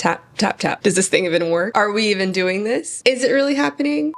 Tap, tap, tap. Does this thing even work? Are we even doing this? Is it really happening?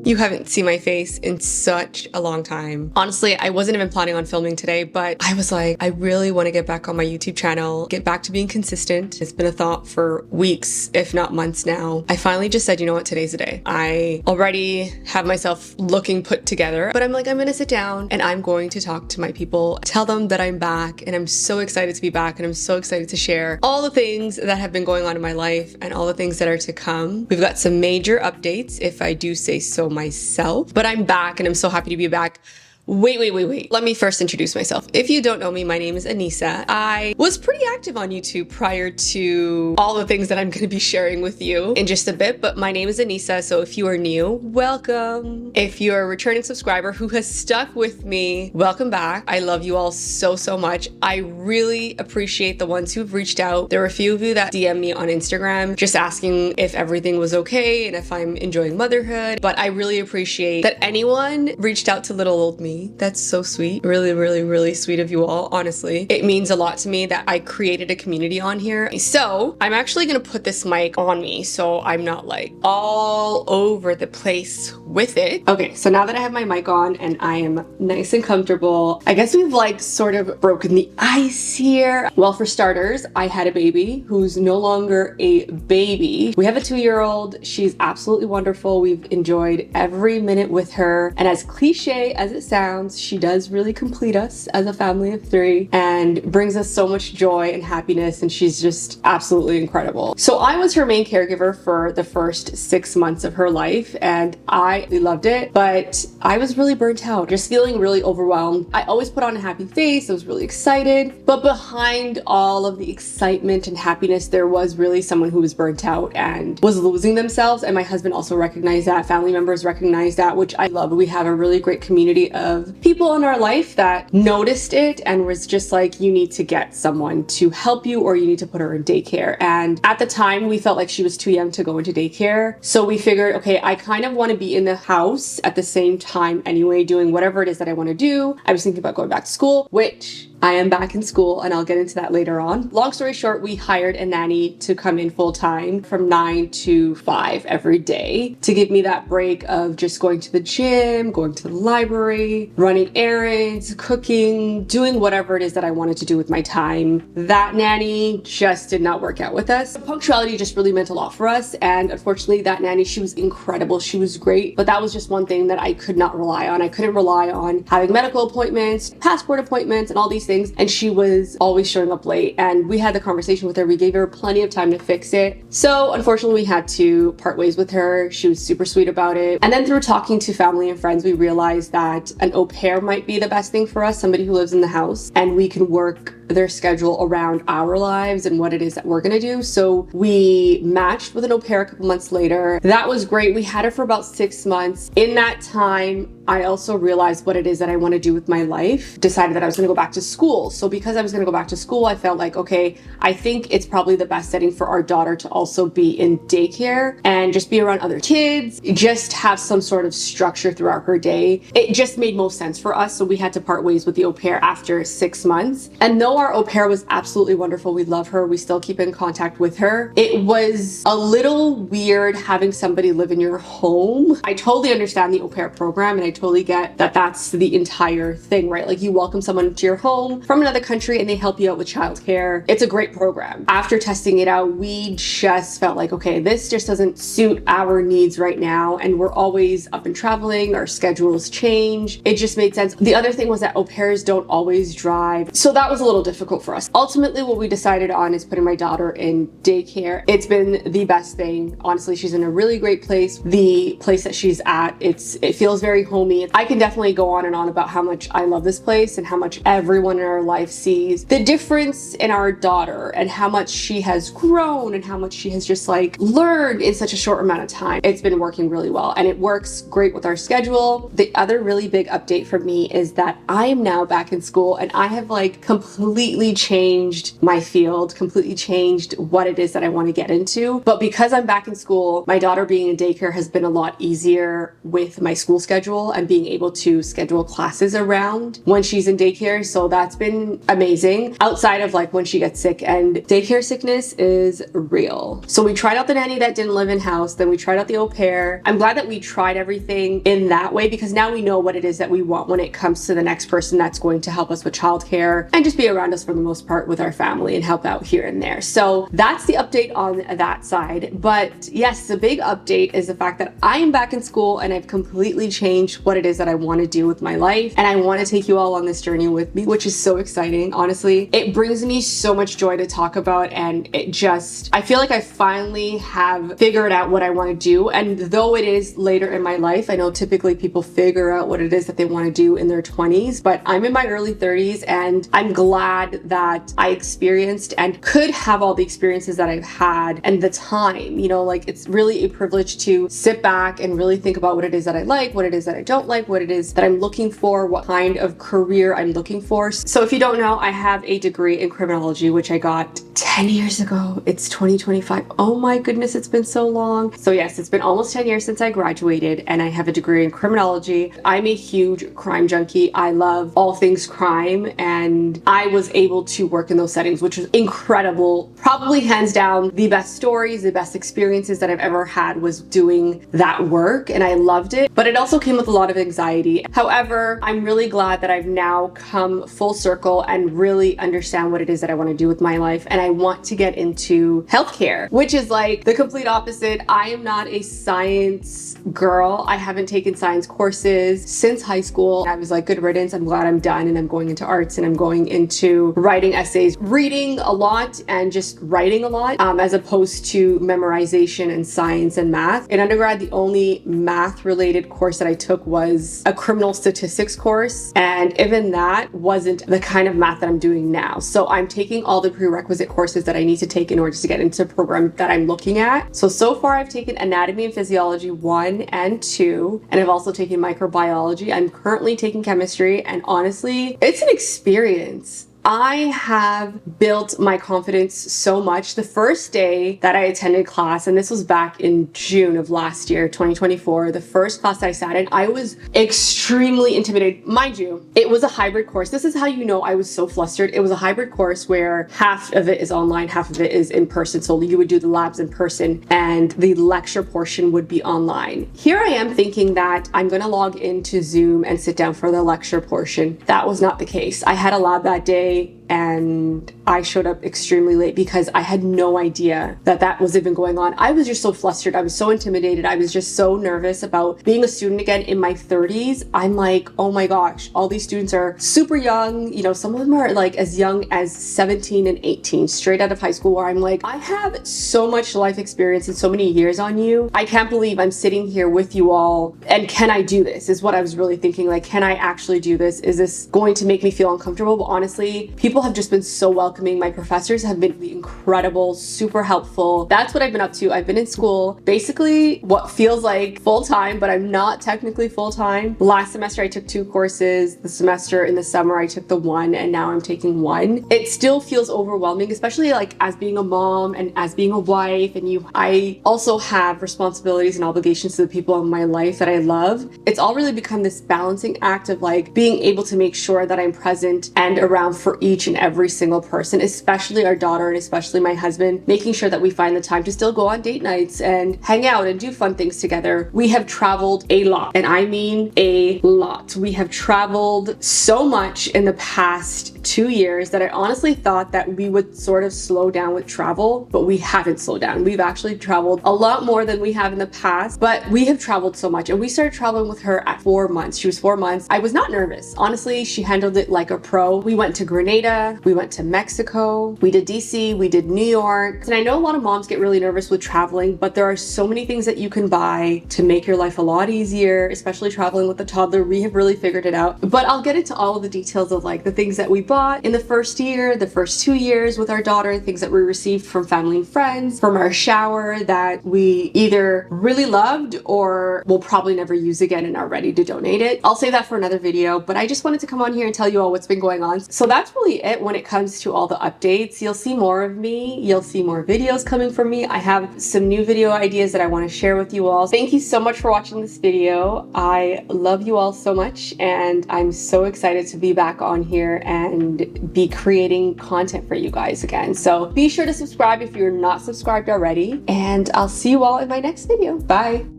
You haven't seen my face in such a long time. Honestly, I wasn't even planning on filming today, but I was like, I really want to get back on my YouTube channel, get back to being consistent. It's been a thought for weeks, if not months now. I finally just said, you know what, today's the day. I already have myself looking put together, but I'm like, I'm gonna sit down and I'm going to talk to my people, tell them that I'm back, and I'm so excited to be back, and I'm so excited to share all the things that have been going on in my life and all the things that are to come. We've got some major updates, if I do say so myself, but I'm back and I'm so happy to be back. Wait. Let me first introduce myself. If you don't know me, my name is Anissa. I was pretty active on YouTube prior to all the things that I'm going to be sharing with you in just a bit, but my name is Anissa, so if you are new, welcome. If you're a returning subscriber who has stuck with me, welcome back. I love you all so much. I really appreciate the ones who've reached out. There were a few of you that DM me on Instagram just asking if everything was okay and if I'm enjoying motherhood, but I really appreciate that anyone reached out to little old me. That's so sweet. Really sweet of you all, honestly. It means a lot to me that I created a community on here. So I'm actually gonna put this mic on me so I'm not like all over the place with it. Okay, so now that I have my mic on and I am nice and comfortable, I guess we've like sort of broken the ice here. Well, for starters, I had a baby who's no longer a baby. We have a 2-year-old. She's absolutely wonderful. We've enjoyed every minute with her. And as cliche as it sounds, she does really complete us as a family of 3 and brings us so much joy and happiness, and she's just absolutely incredible. So I was her main caregiver for the first 6 months of her life, and I loved it, but I was really burnt out, just feeling really overwhelmed. I always put on a happy face. I was really excited, but behind all of the excitement and happiness, there was really someone who was burnt out and was losing themselves, and my husband also recognized that. Family members recognized that, which I love. We have a really great community of people in our life that noticed it and was just like, you need to get someone to help you, or you need to put her in daycare. And at the time we felt like she was too young to go into daycare, so we figured, okay, I kind of want to be in the house at the same time anyway, doing whatever it is that I want to do. I was thinking about going back to school, which I am back in school, and I'll get into that later on. Long story short, we hired a nanny to come in full time from 9 to 5 every day to give me that break of just going to the gym, going to the library, running errands, cooking, doing whatever it is that I wanted to do with my time. That nanny just did not work out with us. Punctuality just really meant a lot for us, and unfortunately that nanny, she was incredible. She was great, but that was just one thing that I could not rely on. I couldn't rely on having medical appointments, passport appointments, and all these things, and she was always showing up late. And we had the conversation with her. We gave her plenty of time to fix it. So unfortunately we had to part ways with her. She was super sweet about it. And then through talking to family and friends, we realized that an au pair might be the best thing for us, somebody who lives in the house, and we can work their schedule around our lives and what it is that we're gonna do. So we matched with an au pair a couple months later. That was great. We had her for about 6 months. In that time, I also realized what it is that I want to do with my life. Decided that I was going to go back to school. So because I was going to go back to school, I felt like, okay, I think it's probably the best setting for our daughter to also be in daycare and just be around other kids, just have some sort of structure throughout her day. It just made most sense for us. So we had to part ways with the au pair after 6 months. And though our au pair was absolutely wonderful, we love her, we still keep in contact with her, it was a little weird having somebody live in your home. I totally understand the au pair program, and I totally get that that's the entire thing, right? Like, you welcome someone to your home from another country and they help you out with childcare. It's a great program. After testing it out, we just felt like, okay, this just doesn't suit our needs right now, and we're always up and traveling, our schedules change. It just made sense. The other thing was that au pairs don't always drive, so that was a little difficult for us. Ultimately, what we decided on is putting my daughter in daycare. It's been the best thing. Honestly, she's in a really great place. The place that she's at, it feels very homey. I can definitely go on and on about how much I love this place and how much everyone everyone in our life sees the difference in our daughter and how much she has grown and how much she has just like learned in such a short amount of time. It's been working really well and it works great with our schedule. The other really big update for me is that I am now back in school and I have like completely changed my field, completely changed what it is that I want to get into. But because I'm back in school, my daughter being in daycare has been a lot easier with my school schedule and being able to schedule classes around when she's in daycare. So that's been amazing outside of like when she gets sick, and daycare sickness is real. So we tried out the nanny that didn't live in house, then we tried out the au pair. I'm glad that we tried everything in that way because now we know what it is that we want when it comes to the next person that's going to help us with childcare and just be around us for the most part with our family and help out here and there. So that's the update on that side. But yes, the big update is the fact that I am back in school and I've completely changed what it is that I want to do with my life. And I want to take you all on this journey with me, which is so exciting. Honestly, it brings me so much joy to talk about, and I feel like I finally have figured out what I want to do. And though it is later in my life, I know typically people figure out what it is that they want to do in their 20s, but I'm in my early 30s and I'm glad that I experienced and could have all the experiences that I've had and the time, you know, like it's really a privilege to sit back and really think about what it is that I like, what it is that I don't like, what it is that I'm looking for, what kind of career I'm looking for. So if you don't know, I have a degree in criminology, which I got 10 years ago. It's 2025. Oh my goodness, it's been so long. So yes, it's been almost 10 years since I graduated and I have a degree in criminology. I'm a huge crime junkie. I love all things crime and I was able to work in those settings, which was incredible. Probably hands down the best stories, the best experiences that I've ever had was doing that work, and I loved it. But it also came with a lot of anxiety. However, I'm really glad that I've now come full circle and really understand what it is that I want to do with my life. And I want to get into healthcare, which is like the complete opposite. I am not a science girl. I haven't taken science courses since high school. I was like, good riddance. I'm glad I'm done and I'm going into arts and I'm going into writing essays, reading a lot and just writing a lot, as opposed to memorization and science and math. In undergrad, the only math related course that I took was a criminal statistics course. And even that wasn't the kind of math that I'm doing now. So I'm taking all the prerequisite courses that I need to take in order to get into the program that I'm looking at. So far I've taken anatomy and physiology 1 and 2, and I've also taken microbiology. I'm currently taking chemistry, and honestly, it's an experience. I have built my confidence so much. The first day that I attended class, and this was back in June of last year, 2024, the first class that I sat in, I was extremely intimidated. Mind you, it was a hybrid course. This is how you know I was so flustered. It was a hybrid course where half of it is online, half of it is in person. So you would do the labs in person and the lecture portion would be online. Here I am thinking that I'm going to log into Zoom and sit down for the lecture portion. That was not the case. I had a lab that day and I showed up extremely late because I had no idea that that was even going on. I was just so flustered. I was so intimidated. I was just so nervous about being a student again in my 30s. I'm like, oh my gosh, all these students are super young. You know, some of them are like as young as 17 and 18, straight out of high school, where I'm like, I have so much life experience and so many years on you. I can't believe I'm sitting here with you all. And can I do this? Is what I was really thinking. Like, can I actually do this? Is this going to make me feel uncomfortable? But honestly, people have just been so welcoming. My professors have been incredible, super helpful. That's what I've been up to. I've been in school basically what feels like full-time, but I'm not technically full-time. Last semester I took 2 courses. The semester in the summer I took the 1, and now I'm taking 1. It still feels overwhelming, especially like as being a mom and as being a wife, and I also have responsibilities and obligations to the people in my life that I love. It's all really become this balancing act of like being able to make sure that I'm present and around for each and every single person, especially our daughter and especially my husband, making sure that we find the time to still go on date nights and hang out and do fun things together. We have traveled a lot, and I mean a lot. We have traveled so much in the past 2 years that I honestly thought that we would sort of slow down with travel, but we haven't slowed down. We've actually traveled a lot more than we have in the past, but we have traveled so much. And we started traveling with her at 4 months. She was 4 months. I was not nervous. Honestly, she handled it like a pro. We went to Grenada Florida, we went to Mexico, we did DC, we did New York. And I know a lot of moms get really nervous with traveling, but there are so many things that you can buy to make your life a lot easier, especially traveling with a toddler. We have really figured it out. But I'll get into all of the details of like the things that we bought in the first year, the first 2 years with our daughter, things that we received from family and friends, from our shower that we either really loved or will probably never use again and are ready to donate it. I'll save that for another video, but I just wanted to come on here and tell you all what's been going on. So that's really it when it comes to all the updates. You'll see more of me. You'll see more videos coming from me. I have some new video ideas that I want to share with you all. Thank you so much for watching this video. I love you all so much, and I'm so excited to be back on here and be creating content for you guys again. So be sure to subscribe if you're not subscribed already, and I'll see you all in my next video. Bye.